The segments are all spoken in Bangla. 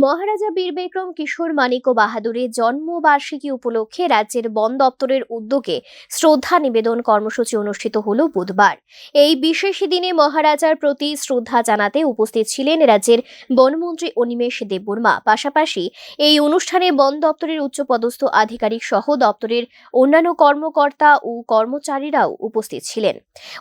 মহারাজা বীর বিক্রম কিশোর মানিক্য বাহাদুরের জন্মবার্ষিকী উপলক্ষে রাজ্যের বন দপ্তরের উদ্যোগে শ্রদ্ধা নিবেদন কর্মসূচি অনুষ্ঠিত হল বুধবার। এই বিশেষ দিনে মহারাজার প্রতি শ্রদ্ধা জানাতে উপস্থিত ছিলেন রাজ্যের বনমন্ত্রী অনিমেষ দেববর্মা। পাশাপাশি এই অনুষ্ঠানে বন দপ্তরের উচ্চপদস্থ আধিকারিক সহ দপ্তরের অন্যান্য কর্মকর্তা ও কর্মচারীরাও উপস্থিত ছিলেন।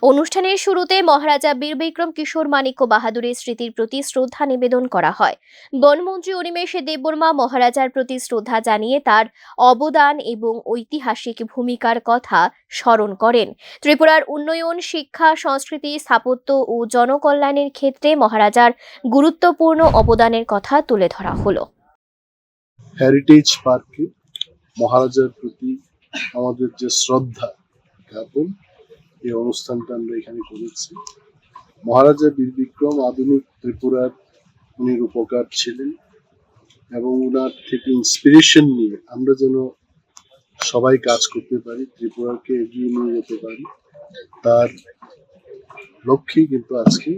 অনুষ্ঠানের শুরুতে মহারাজা বীর বিক্রম কিশোর মানিক্য বাহাদুরের স্মৃতির প্রতি শ্রদ্ধা নিবেদন করা হয়। বনমন্ত্রী অনিমেষ দেববর্মা মহারাজার প্রতি শ্রদ্ধা জানিয়ে তার অবদান এবং ঐতিহাসিক ভূমিকার কথা স্মরণ করেন। ত্রিপুরার উন্নয়ন, শিক্ষা, সংস্কৃতি, স্থাপত্য ও জনকল্যাণের ক্ষেত্রে মহারাজার গুরুত্বপূর্ণ অবদানের কথা তুলে ধরা হলো। হেরিটেজ পার্কে মহারাজার প্রতি আমাদের যে শ্রদ্ধা জ্ঞাপন, এই অনুষ্ঠানটা আমরা এখানে করেছি। মহারাজা বীর বিক্রম আধুনিক ত্রিপুরার উনি রূপকার ছিলেন এবং ওনার থেকে ইন্সপিরেশন নিয়ে আমরা যেন সবাই কাজ করতে পারি, ত্রিপুরাকে এগিয়ে নিয়ে যেতে পারি, তার লক্ষ্যেই কিন্তু আজকে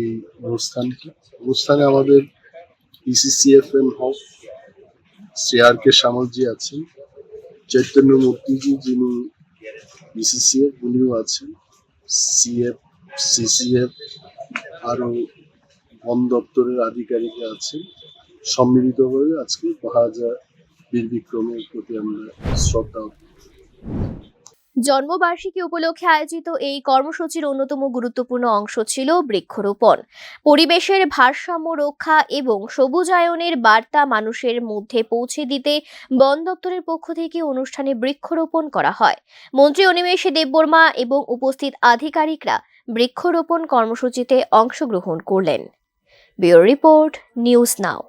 এই অনুষ্ঠানে আমাদের PCCFM হোক, CRK সামলজি আছেন, চৈতন্য মূর্তিজি যিনি BCCF উনিও আছেন, CF, CCF আরো বন দপ্তরের আধিকারিকরা আছেন। সম্মিলিতভাবে আজকে মহারাজা বীর বিক্রমের প্রতি আমরা শ্রদ্ধা। জন্মবার্ষিকী উপলক্ষে আয়োজিত এই কর্মসূচির অন্যতম গুরুত্বপূর্ণ অংশ ছিল বৃক্ষরোপণ। পরিবেশের ভারসাম্য রক্ষা এবং সবুজায়নের বার্তা মানুষের মধ্যে পৌঁছে দিতে বন দপ্তরের পক্ষ থেকে অনুষ্ঠানে বৃক্ষরোপণ করা হয়। মন্ত্রী অনিমেষ দেববর্মা এবং উপস্থিত আধিকারিকরা বৃক্ষরোপণ কর্মসূচিতে অংশগ্রহণ করলেন। Bureau report, news now.